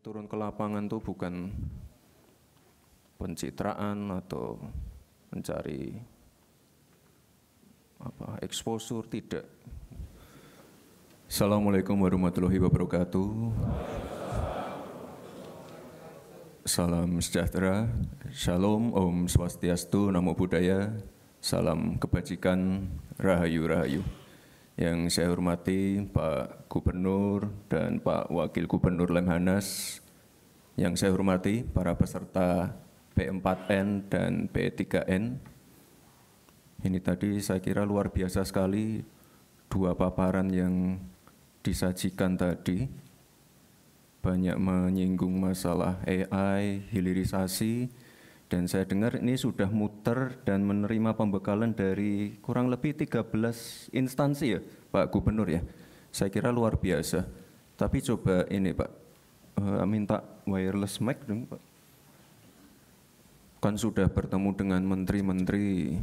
turun ke lapangan tuh bukan pencitraan atau mencari exposure, tidak. Assalamualaikum warahmatullahi wabarakatuh. Salam sejahtera, Shalom, Om Swastiastu, Namo Buddhaya, salam kebajikan, Rahayu Rahayu. Yang saya hormati Pak Gubernur dan Pak Wakil Gubernur Lemhanas, yang saya hormati para peserta P4N dan P3N. Ini tadi saya kira luar biasa sekali dua paparan yang disajikan tadi. Banyak menyinggung masalah AI, hilirisasi, dan saya dengar ini sudah muter dan menerima pembekalan dari kurang lebih 13 instansi ya Pak Gubernur ya. Saya kira luar biasa. Tapi coba ini Pak, minta wireless mic dong Pak. Kan sudah bertemu dengan menteri-menteri,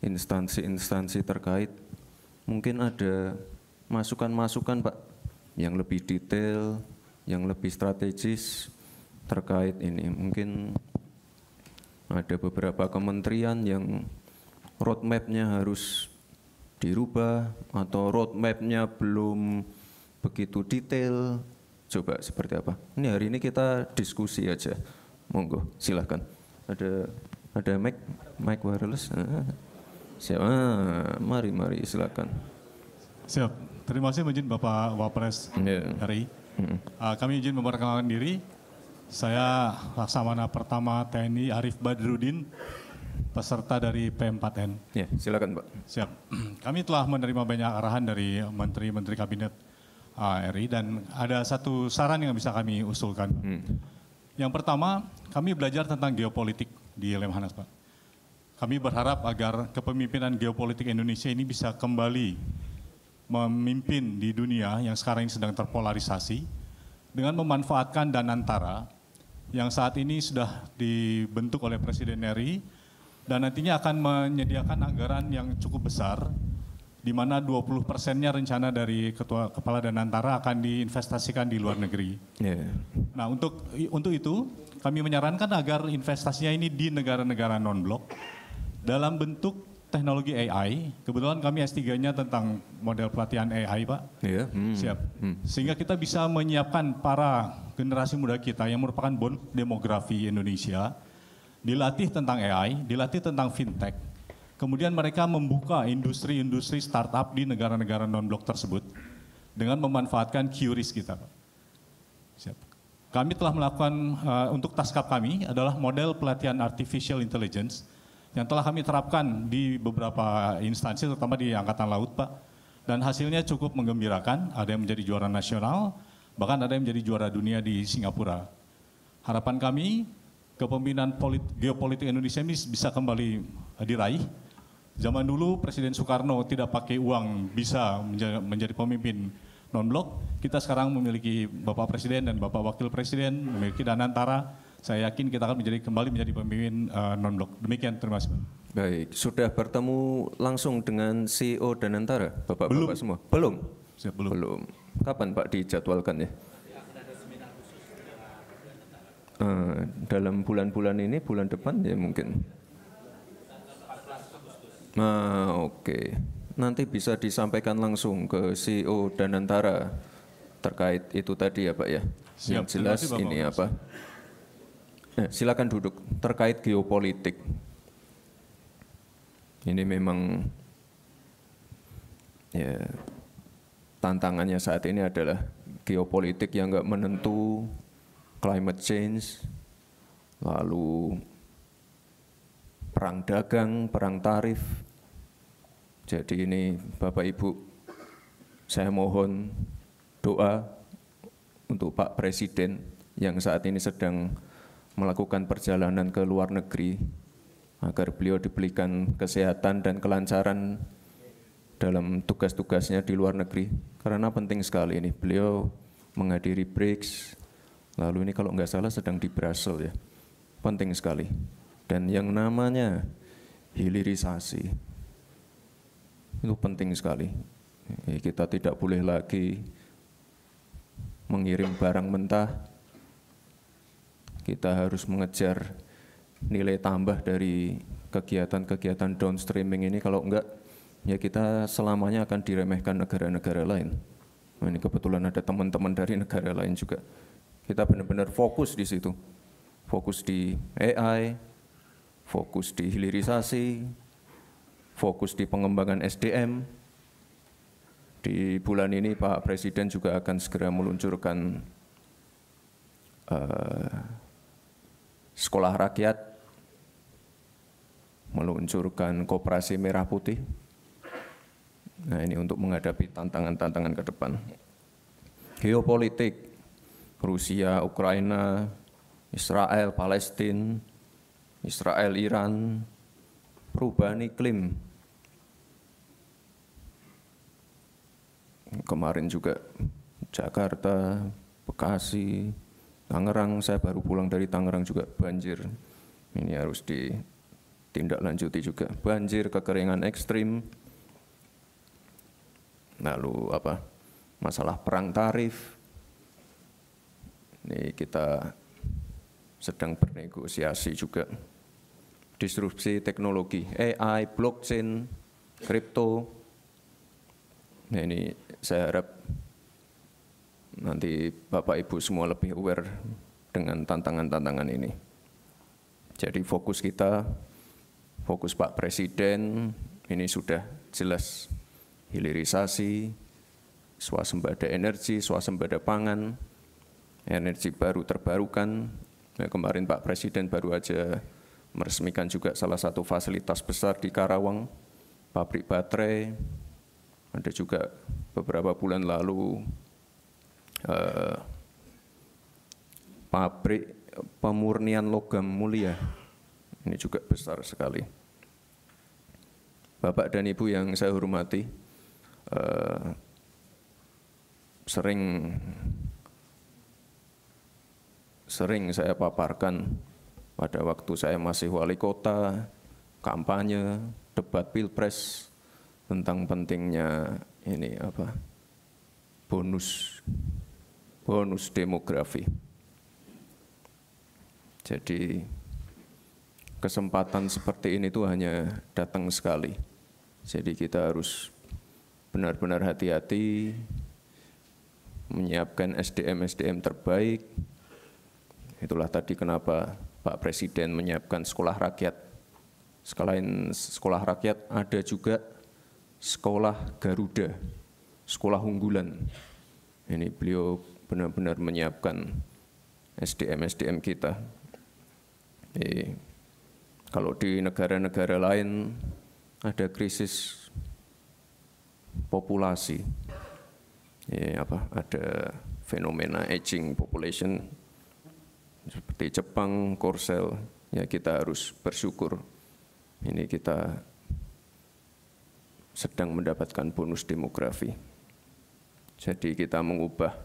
instansi-instansi terkait. Mungkin ada masukan-masukan Pak yang lebih detail, yang lebih strategis terkait ini. Mungkin ada beberapa kementerian yang roadmap-nya harus dirubah atau roadmap-nya belum begitu detail. Coba seperti apa? Ini hari ini kita diskusi aja. Monggo, silahkan. Ada mic wireless. Siap. Mari silakan. Siap. Terima kasih izin Bapak Wapres RI. Kami izin memperkenalkan diri. Saya Laksamana Pertama TNI Arif Badrudin, peserta dari P4N. Ya, silakan Pak. Siap. Kami telah menerima banyak arahan dari menteri-menteri kabinet RI dan ada satu saran yang bisa kami usulkan. Yang pertama, kami belajar tentang geopolitik di Lemhanas, Pak. Kami berharap agar kepemimpinan geopolitik Indonesia ini bisa kembali memimpin di dunia yang sekarang ini sedang terpolarisasi dengan memanfaatkan Danantara yang saat ini sudah dibentuk oleh Presiden RI dan nantinya akan menyediakan anggaran yang cukup besar di mana 20%-nya rencana dari Kepala Danantara akan diinvestasikan di luar negeri. Nah, untuk itu kami menyarankan agar investasinya ini di negara-negara non-blok dalam bentuk teknologi AI. Kebetulan kami S3-nya tentang model pelatihan AI, Pak. Siap. Sehingga kita bisa menyiapkan para generasi muda kita yang merupakan bonus demografi Indonesia, dilatih tentang AI, dilatih tentang fintech. Kemudian mereka membuka industri-industri startup di negara-negara non-blok tersebut dengan memanfaatkan QRIS kita, Pak. Siap. Kami telah melakukan, untuk taskap kami adalah model pelatihan artificial intelligence yang telah kami terapkan di beberapa instansi, terutama di Angkatan Laut, Pak. Dan hasilnya cukup menggembirakan, ada yang menjadi juara nasional, bahkan ada yang menjadi juara dunia di Singapura. Harapan kami, kepemimpinan geopolitik Indonesia ini bisa kembali diraih. Zaman dulu Presiden Soekarno tidak pakai uang bisa menjadi pemimpin non-blok. Kita sekarang memiliki Bapak Presiden dan Bapak Wakil Presiden, memiliki Danantara. Saya yakin kita akan kembali menjadi pemimpin non-blok. Demikian, terima kasih. Baik, sudah bertemu langsung dengan CEO Danantara, Bapak-Bapak semua? Belum? Siap, belum. Kapan Pak dijadwalkan ya? Dalam bulan-bulan ini, bulan depan ya mungkin. Oke. Nanti bisa disampaikan langsung ke CEO Danantara terkait itu tadi ya Pak ya? Siap. Yang jelas ini apa? Silakan duduk. Terkait geopolitik. Ini memang ya tantangannya saat ini adalah geopolitik yang nggak menentu, climate change, lalu perang dagang, perang tarif. Jadi ini Bapak Ibu, saya mohon doa untuk Pak Presiden yang saat ini sedang melakukan perjalanan ke luar negeri, agar beliau diberikan kesehatan dan kelancaran dalam tugas-tugasnya di luar negeri. Karena penting sekali ini, beliau menghadiri BRICS, lalu ini kalau nggak salah sedang di Brussels ya, penting sekali. Dan yang namanya hilirisasi, itu penting sekali. Kita tidak boleh lagi mengirim barang mentah kita harus mengejar nilai tambah dari kegiatan-kegiatan downstreaming ini. Kalau enggak, ya kita selamanya akan diremehkan negara-negara lain. Nah, ini kebetulan ada teman-teman dari negara lain juga. Kita benar-benar fokus di situ. Fokus di AI, fokus di hilirisasi, fokus di pengembangan SDM. Di bulan ini Pak Presiden juga akan segera meluncurkan sekolah rakyat, meluncurkan koperasi merah putih. Nah, ini untuk menghadapi tantangan-tantangan ke depan. Geopolitik, Rusia, Ukraina, Israel, Palestina, Israel, Iran, perubahan iklim. Kemarin juga Jakarta, Bekasi, Tangerang, saya baru pulang dari Tangerang juga banjir. Ini harus ditindaklanjuti juga. Banjir, kekeringan ekstrim, lalu masalah perang tarif. Ini kita sedang bernegosiasi juga. Disrupsi teknologi, AI, blockchain, kripto. Nah, ini saya harap nanti Bapak Ibu semua lebih aware dengan tantangan-tantangan ini. Jadi fokus kita, fokus Pak Presiden, ini sudah jelas hilirisasi, swasembada energi, swasembada pangan, energi baru terbarukan. Nah, kemarin Pak Presiden baru aja meresmikan juga salah satu fasilitas besar di Karawang, pabrik baterai. Ada juga beberapa bulan lalu pabrik pemurnian logam mulia. Ini juga besar sekali. Bapak dan Ibu yang saya hormati, sering saya paparkan pada waktu saya masih wali kota, kampanye, debat pilpres, tentang pentingnya ini bonus demografi. Jadi kesempatan seperti ini tuh hanya datang sekali. Jadi kita harus benar-benar hati-hati menyiapkan SDM terbaik. Itulah tadi kenapa Pak Presiden menyiapkan sekolah rakyat. Selain sekolah rakyat ada juga sekolah Garuda, sekolah unggulan. Ini beliau benar-benar menyiapkan SDM kita. Kalau di negara-negara lain ada krisis populasi, ada fenomena aging population seperti Jepang, Korsel, ya kita harus bersyukur. Ini kita sedang mendapatkan bonus demografi. Jadi kita mengubah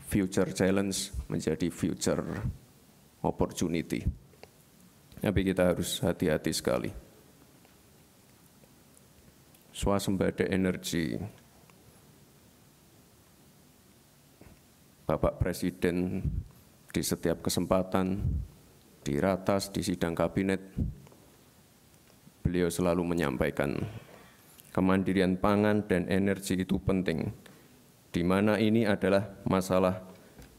future challenge menjadi future opportunity. Tapi kita harus hati-hati sekali. Swasembada energi. Bapak Presiden di setiap kesempatan, di ratas, di sidang kabinet, beliau selalu menyampaikan kemandirian pangan dan energi itu penting, di mana ini adalah masalah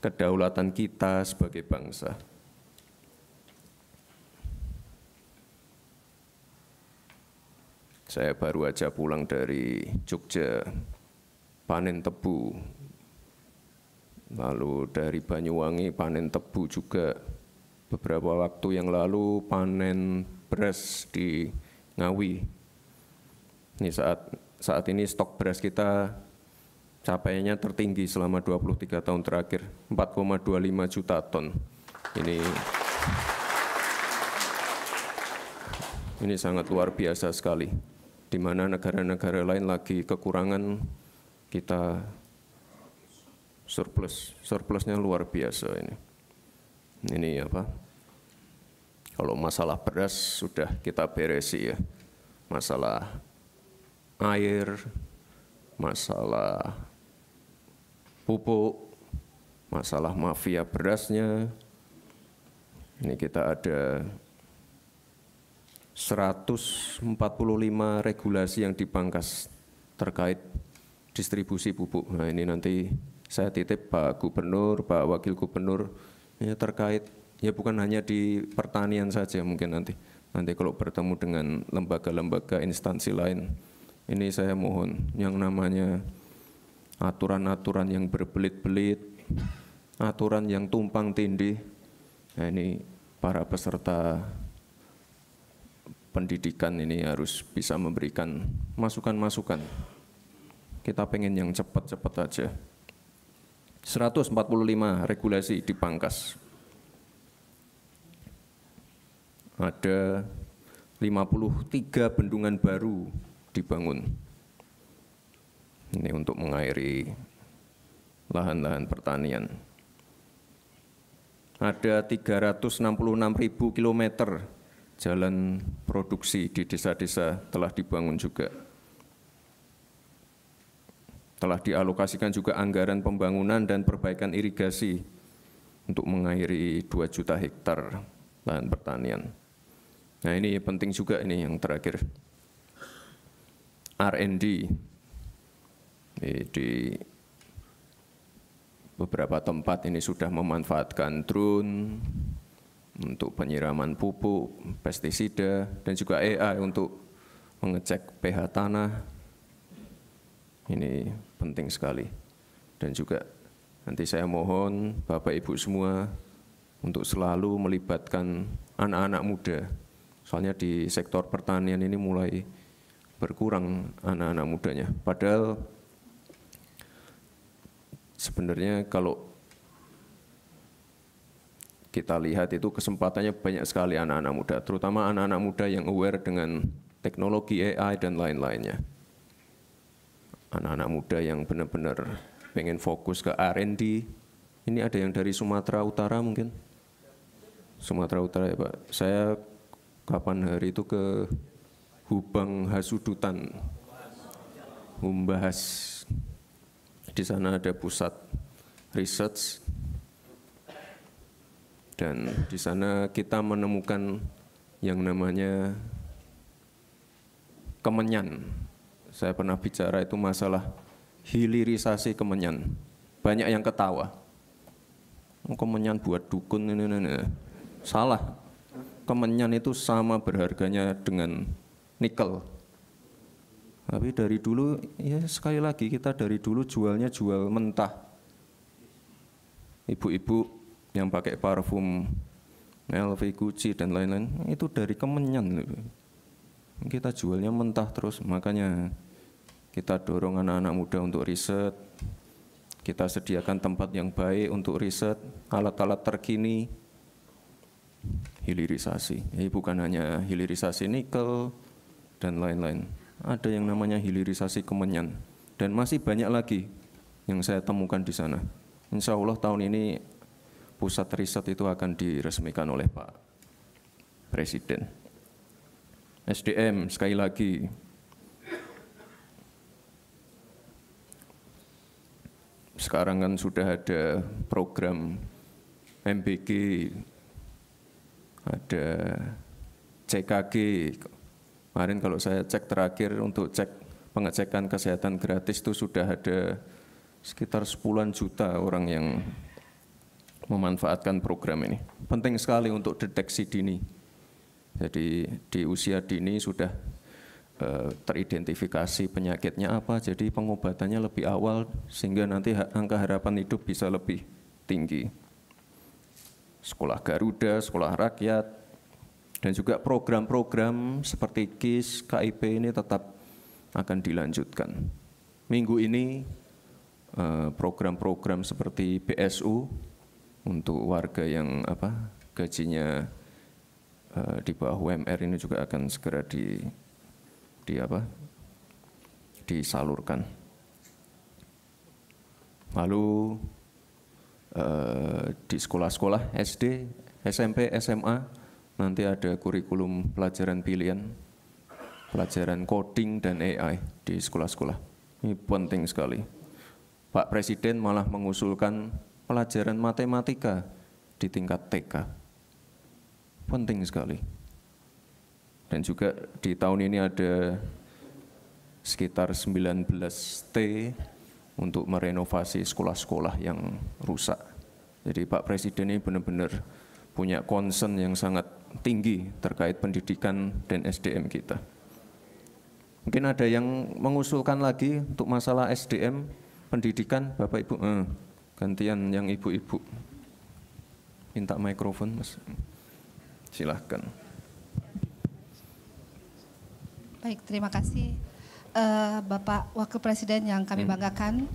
kedaulatan kita sebagai bangsa. Saya baru aja pulang dari Jogja, panen tebu, lalu dari Banyuwangi panen tebu juga. Beberapa waktu yang lalu panen beras di Ngawi. Ini saat ini stok beras kita capaiannya tertinggi selama 23 tahun terakhir, 4,25 juta ton. Ini sangat luar biasa sekali. Di mana negara-negara lain lagi kekurangan, kita surplusnya luar biasa ini. Ini kalau masalah beras sudah kita beresi ya. Masalah air, masalah pupuk, masalah mafia berasnya. Ini kita ada 145 regulasi yang dipangkas terkait distribusi pupuk. Nah ini nanti saya titip Pak Gubernur, Pak Wakil Gubernur, ini terkait ya bukan hanya di pertanian saja mungkin nanti kalau bertemu dengan lembaga-lembaga instansi lain, ini saya mohon yang namanya aturan-aturan yang berbelit-belit, aturan yang tumpang tindih, nah ini para peserta pendidikan ini harus bisa memberikan masukan-masukan. Kita pengen yang cepat-cepat aja. 145 regulasi dipangkas. Ada 53 bendungan baru dibangun. Ini untuk mengairi lahan-lahan pertanian. Ada 366.000 kilometer jalan produksi di desa-desa telah dibangun juga. Telah dialokasikan juga anggaran pembangunan dan perbaikan irigasi untuk mengairi 2 juta hektar lahan pertanian. Nah ini penting juga ini yang terakhir. R&D di beberapa tempat ini sudah memanfaatkan drone untuk penyiraman pupuk, pestisida, dan juga AI untuk mengecek pH tanah. Ini penting sekali. Dan juga nanti saya mohon Bapak Ibu semua untuk selalu melibatkan anak-anak muda. Soalnya di sektor pertanian ini mulai berkurang anak-anak mudanya. Padahal sebenarnya kalau kita lihat itu kesempatannya banyak sekali anak-anak muda, terutama anak-anak muda yang aware dengan teknologi AI dan lain-lainnya. Anak-anak muda yang benar-benar pengen fokus ke R&D. Ini ada yang dari Sumatera Utara mungkin? Sumatera Utara ya Pak. Saya kapan hari itu ke Hubang Hasudutan, Humbahas. Di sana ada pusat research. Dan di sana kita menemukan yang namanya kemenyan. Saya pernah bicara itu masalah hilirisasi kemenyan. Banyak yang ketawa. Kemenyan buat dukun ini. Salah. Kemenyan itu sama berharganya dengan nikel. Tapi dari dulu, ya sekali lagi kita dari dulu jualnya jual mentah. Ibu-ibu yang pakai parfum LV, Gucci dan lain-lain itu dari kemenyan. Kita jualnya mentah terus, makanya kita dorong anak-anak muda untuk riset. Kita sediakan tempat yang baik untuk riset, alat-alat terkini, hilirisasi. Bukan hanya hilirisasi nikel dan lain-lain. Ada yang namanya hilirisasi kemenyan dan masih banyak lagi yang saya temukan di sana. Insya Allah tahun ini pusat riset itu akan diresmikan oleh Pak Presiden. SDM sekali lagi. Sekarang kan sudah ada program MBG, ada CKG. Kemarin kalau saya cek terakhir untuk cek pengecekan kesehatan gratis itu sudah ada sekitar 10-an juta orang yang memanfaatkan program ini. Penting sekali untuk deteksi dini. Jadi di usia dini sudah teridentifikasi penyakitnya apa, jadi pengobatannya lebih awal sehingga nanti angka harapan hidup bisa lebih tinggi. Sekolah Garuda, sekolah rakyat, dan juga program-program seperti KIS, KIP ini tetap akan dilanjutkan. Minggu ini program-program seperti BSU untuk warga yang gajinya di bawah UMR ini juga akan segera disalurkan. Lalu di sekolah-sekolah SD, SMP, SMA nanti ada kurikulum pelajaran pilihan, pelajaran coding dan AI di sekolah-sekolah. Ini penting sekali. Pak Presiden malah mengusulkan pelajaran matematika di tingkat TK. Penting sekali. Dan juga di tahun ini ada sekitar 19 T untuk merenovasi sekolah-sekolah yang rusak. Jadi Pak Presiden ini benar-benar punya concern yang sangat tinggi terkait pendidikan dan SDM kita. Mungkin ada yang mengusulkan lagi untuk masalah SDM, pendidikan, Bapak Ibu. Gantian yang ibu-ibu. Minta mikrofon, Mas. Silahkan. Baik, terima kasih Bapak Wakil Presiden yang kami banggakan.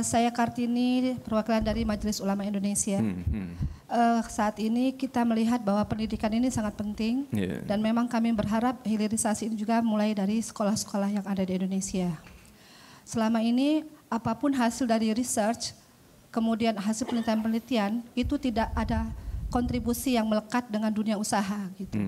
Saya Kartini, perwakilan dari Majelis Ulama Indonesia. Saat ini kita melihat bahwa pendidikan ini sangat penting dan memang kami berharap hilirisasi ini juga mulai dari sekolah-sekolah yang ada di Indonesia. Selama ini apapun hasil dari research, kemudian hasil penelitian-penelitian itu tidak ada kontribusi yang melekat dengan dunia usaha gitu.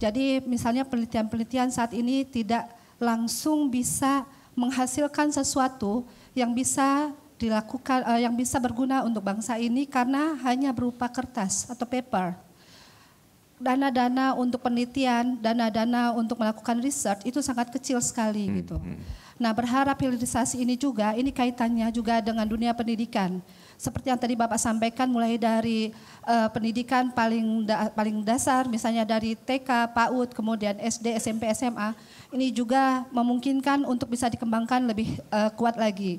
Jadi misalnya penelitian-penelitian saat ini tidak langsung bisa menghasilkan sesuatu yang bisa dilakukan, yang bisa berguna untuk bangsa ini karena hanya berupa kertas atau paper. Dana-dana untuk penelitian, dana-dana untuk melakukan research itu sangat kecil sekali gitu. Nah, berharap hilirisasi ini juga, ini kaitannya juga dengan dunia pendidikan. Seperti yang tadi Bapak sampaikan, mulai dari pendidikan paling dasar, misalnya dari TK, PAUD, kemudian SD, SMP, SMA, ini juga memungkinkan untuk bisa dikembangkan lebih kuat lagi.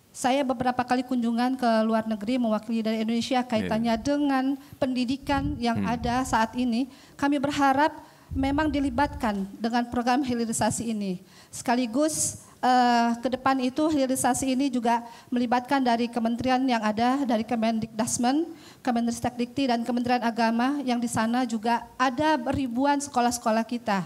Saya beberapa kali kunjungan ke luar negeri mewakili dari Indonesia kaitannya dengan pendidikan yang ada saat ini. Kami berharap memang dilibatkan dengan program hilirisasi ini. Sekaligus ke depan itu hilirisasi ini juga melibatkan dari kementerian yang ada, dari Kemendikdasmen, Kemendristekdikti dan Kementerian Agama yang di sana juga ada ribuan sekolah-sekolah kita.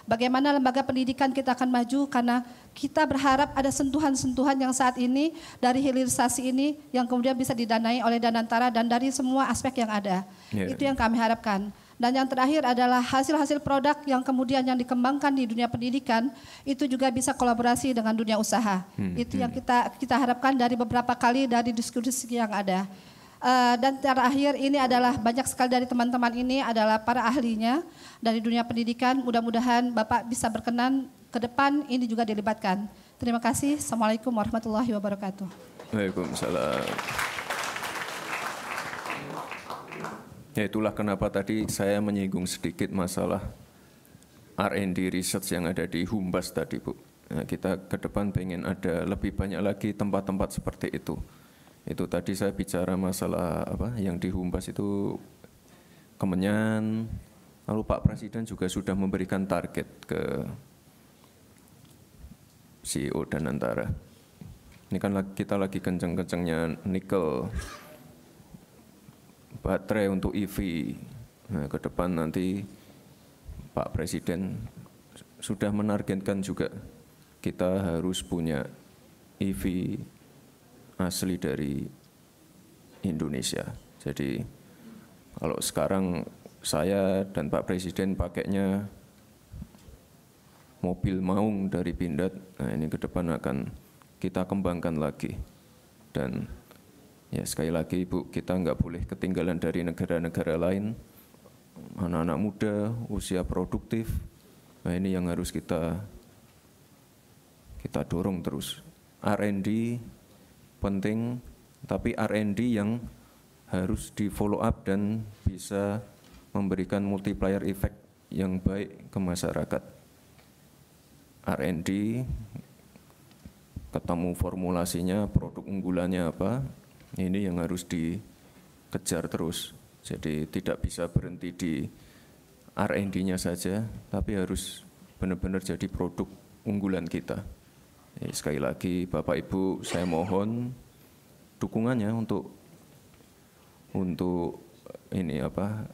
Bagaimana lembaga pendidikan kita akan maju karena kita berharap ada sentuhan-sentuhan yang saat ini dari hilirisasi ini yang kemudian bisa didanai oleh Danantara dan dari semua aspek yang ada. Itu yang kami harapkan. Dan yang terakhir adalah hasil-hasil produk yang kemudian yang dikembangkan di dunia pendidikan itu juga bisa kolaborasi dengan dunia usaha. Itu yang kita harapkan dari beberapa kali dari diskusi yang ada. Dan terakhir ini adalah banyak sekali dari teman-teman ini adalah para ahlinya dari dunia pendidikan. Mudah-mudahan Bapak bisa berkenan ke depan ini juga dilibatkan. Terima kasih. Assalamualaikum warahmatullahi wabarakatuh. Waalaikumsalam. Ya, itulah kenapa tadi saya menyinggung sedikit masalah R&D research yang ada di Humbas tadi, Bu. Nah, kita ke depan pengen ada lebih banyak lagi tempat-tempat seperti itu. Itu tadi saya bicara masalah apa yang di Humbas itu Kemenyan, lalu Pak Presiden juga sudah memberikan target ke CEO Danantara. Ini kan kita lagi kenceng-kencengnya nikel, baterai untuk EV. Nah, ke depan nanti Pak Presiden sudah menargetkan juga kita harus punya EV asli dari Indonesia. Jadi kalau sekarang saya dan Pak Presiden pakainya mobil maung dari Pindad, nah ini ke depan akan kita kembangkan lagi. Dan ya sekali lagi Ibu, kita nggak boleh ketinggalan dari negara-negara lain. Anak-anak muda, usia produktif, nah ini yang harus kita dorong terus. R&D penting, tapi R&D yang harus di follow up dan bisa memberikan multiplier effect yang baik ke masyarakat. R&D, ketemu formulasinya, produk unggulannya apa, ini yang harus dikejar terus. Jadi tidak bisa berhenti di R&D-nya saja, tapi harus benar-benar jadi produk unggulan kita. Sekali lagi Bapak Ibu, saya mohon dukungannya untuk ini apa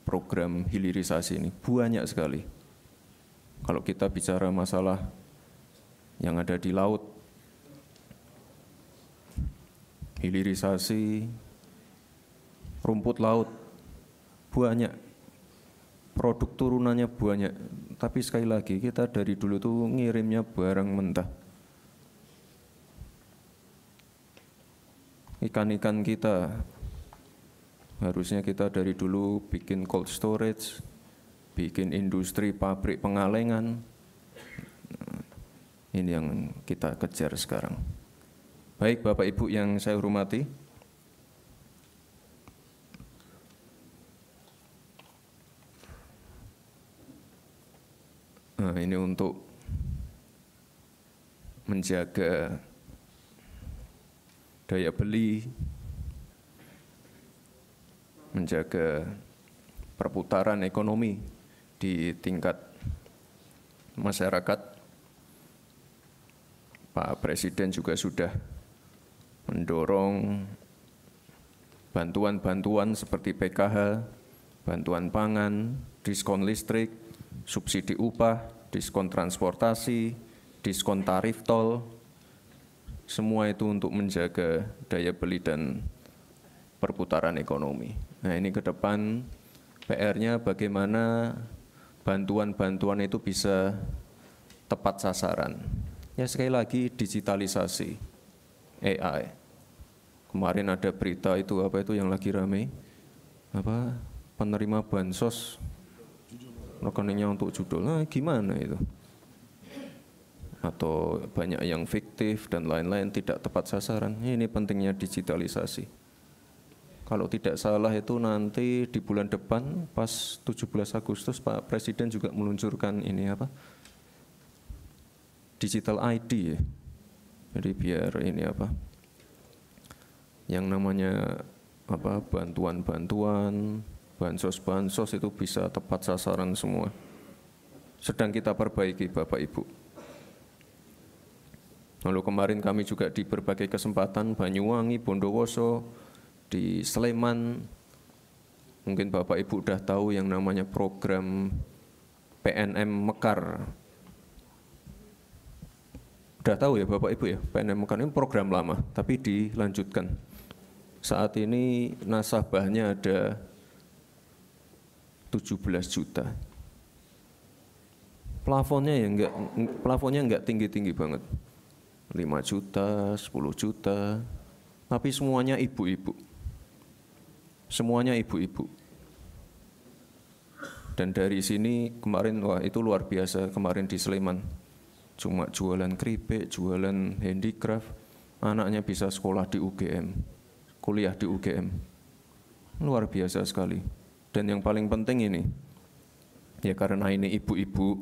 program hilirisasi ini banyak sekali. Kalau kita bicara masalah yang ada di laut, hilirisasi rumput laut banyak, produk turunannya banyak. Tapi sekali lagi kita dari dulu tuh ngirimnya barang mentah. ikan-ikan kita. Harusnya kita dari dulu bikin cold storage, bikin industri pabrik pengalengan. Ini yang kita kejar sekarang. Baik Bapak Ibu yang saya hormati, nah, ini untuk menjaga daya beli, menjaga perputaran ekonomi di tingkat masyarakat. Pak Presiden juga sudah mendorong bantuan-bantuan seperti PKH, bantuan pangan, diskon listrik, subsidi upah, diskon transportasi, diskon tarif tol, semua itu untuk menjaga daya beli dan perputaran ekonomi. Nah, ini ke depan PR-nya bagaimana bantuan-bantuan itu bisa tepat sasaran. Ya sekali lagi digitalisasi, AI. Kemarin ada berita itu apa itu yang lagi rame, apa penerima bansos rekeningnya untuk judul, nah gimana itu? Atau banyak yang fiktif dan lain-lain tidak tepat sasaran. Ini pentingnya digitalisasi. Kalau tidak salah itu nanti di bulan depan pas 17 Agustus Pak Presiden juga meluncurkan ini apa? Digital ID ya. Jadi biar ini apa? Yang namanya apa bantuan-bantuan, bansos-bansos itu bisa tepat sasaran semua. Sedang kita perbaiki Bapak Ibu. Lalu kemarin kami juga di berbagai kesempatan Banyuwangi, Bondowoso, di Sleman, mungkin Bapak Ibu udah tahu yang namanya program PNM Mekar. Udah tahu ya Bapak Ibu ya, PNM Mekar ini program lama, tapi dilanjutkan. Saat ini nasabahnya ada 17 juta. Plafonnya enggak tinggi-tinggi banget. 5 juta, 10 juta, tapi semuanya ibu-ibu. Semuanya ibu-ibu. Dan dari sini kemarin, wah itu luar biasa kemarin di Sleman. Cuma jualan keripik, jualan handicraft, anaknya bisa sekolah di UGM, kuliah di UGM. Luar biasa sekali. Dan yang paling penting ini, ya karena ini ibu-ibu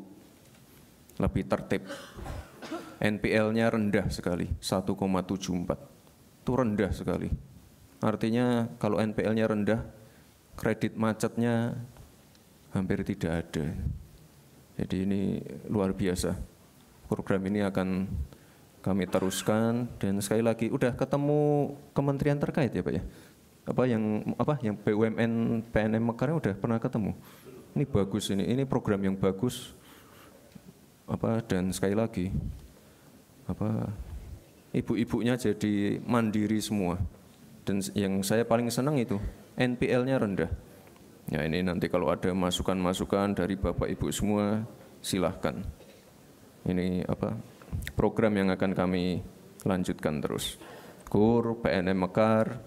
lebih tertib. NPL-nya rendah sekali, 1,74. Itu rendah sekali. Artinya kalau NPL-nya rendah, kredit macetnya hampir tidak ada. Jadi ini luar biasa. Program ini akan kami teruskan dan sekali lagi udah ketemu kementerian terkait ya Pak ya. Yang BUMN PNM Mekar udah pernah ketemu. Ini bagus ini program yang bagus. Dan sekali lagi ibu-ibunya jadi mandiri semua. Dan yang saya paling senang itu NPL-nya rendah. Ya ini nanti kalau ada masukan-masukan dari Bapak Ibu semua silahkan. Ini program yang akan kami lanjutkan terus. KUR, PNM Mekar.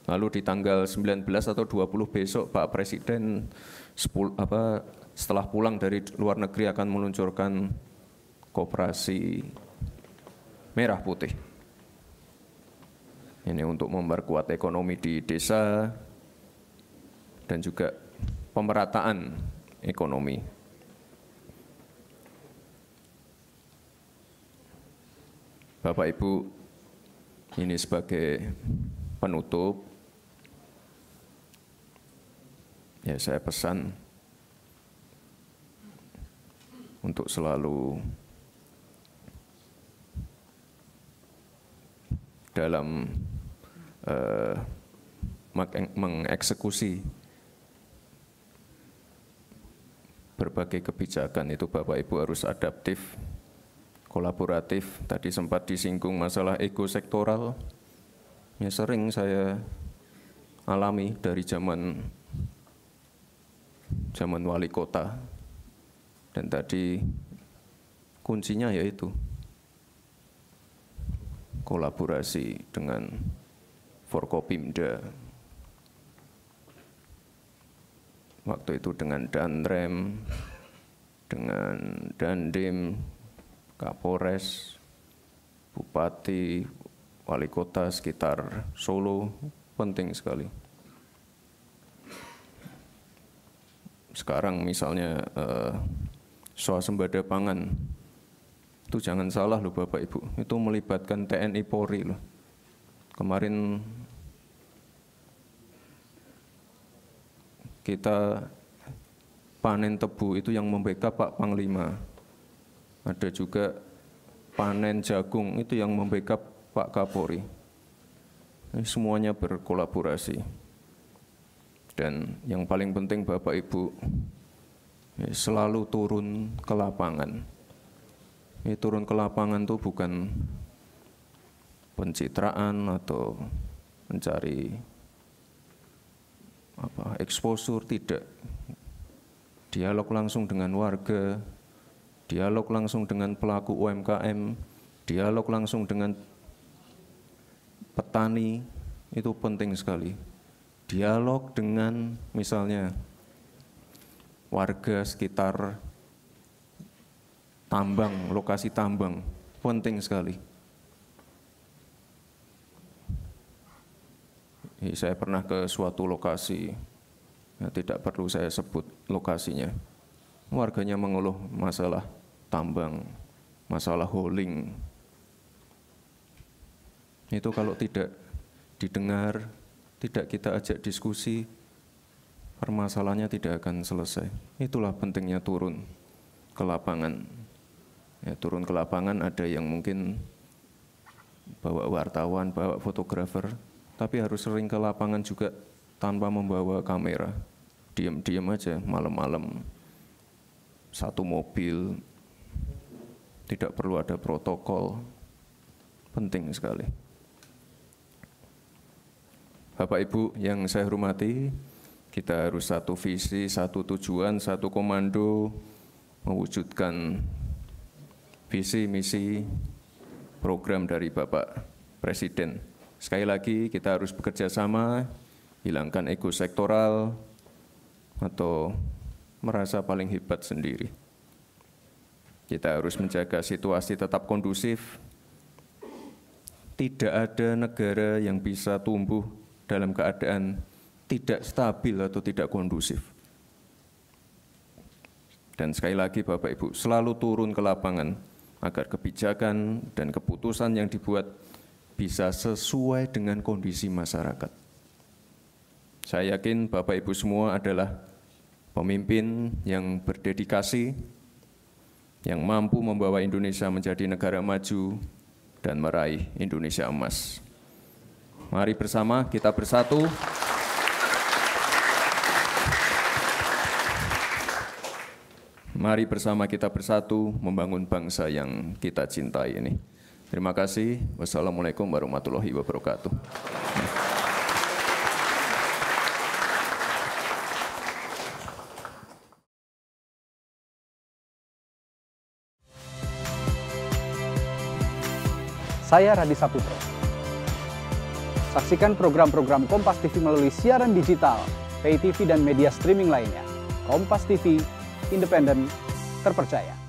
Lalu di tanggal 19 atau 20 besok Pak Presiden setelah pulang dari luar negeri akan meluncurkan koperasi merah putih. Ini untuk memperkuat ekonomi di desa dan juga pemerataan ekonomi. Bapak Ibu, ini sebagai penutup, ya saya pesan untuk selalu dalam mengeksekusi berbagai kebijakan itu Bapak Ibu harus adaptif, kolaboratif. Tadi sempat disinggung masalah ego sektoral. Ya sering saya alami dari zaman wali kota. Dan tadi kuncinya yaitu kolaborasi dengan Forkopimda, waktu itu dengan Danrem, dengan Dandim, Kapolres, Bupati, Wali Kota sekitar Solo, penting sekali. Sekarang misalnya swasembada pangan, itu jangan salah loh Bapak Ibu, itu melibatkan TNI Polri loh. Kemarin kita panen tebu itu yang membackup Pak Panglima. Ada juga panen jagung itu yang membackup Pak Kapolri. Ini semuanya berkolaborasi. Dan yang paling penting Bapak Ibu, selalu turun ke lapangan. Ini turun ke lapangan itu bukan pencitraan atau mencari exposure, tidak. Dialog langsung dengan warga, dialog langsung dengan pelaku UMKM, dialog langsung dengan petani, itu penting sekali. Dialog dengan misalnya warga sekitar tambang, lokasi tambang, penting sekali. Saya pernah ke suatu lokasi, tidak perlu saya sebut lokasinya. Warganya mengeluh masalah tambang, masalah hauling. Itu kalau tidak didengar, tidak kita ajak diskusi, permasalahannya tidak akan selesai. Itulah pentingnya turun ke lapangan. Ya, turun ke lapangan ada yang mungkin bawa wartawan, bawa fotografer, tapi harus sering ke lapangan juga tanpa membawa kamera. Diam-diam aja malam-malam, satu mobil, tidak perlu ada protokol, penting sekali. Bapak Ibu yang saya hormati, kita harus satu visi, satu tujuan, satu komando, mewujudkan visi, misi, program dari Bapak Presiden. Sekali lagi kita harus bekerja sama, hilangkan ego sektoral atau merasa paling hebat sendiri. Kita harus menjaga situasi tetap kondusif. Tidak ada negara yang bisa tumbuh dalam keadaan tidak stabil atau tidak kondusif. Dan sekali lagi Bapak Ibu, selalu turun ke lapangan agar kebijakan dan keputusan yang dibuat bisa sesuai dengan kondisi masyarakat. Saya yakin Bapak Ibu semua adalah pemimpin yang berdedikasi, yang mampu membawa Indonesia menjadi negara maju dan meraih Indonesia emas. Mari bersama kita bersatu. Mari bersama kita bersatu membangun bangsa yang kita cintai ini. Terima kasih. Wassalamualaikum warahmatullahi wabarakatuh. Saya Radi Saputro. Saksikan program-program Kompas TV melalui siaran digital, pay TV dan media streaming lainnya. Kompas TV, independen, terpercaya.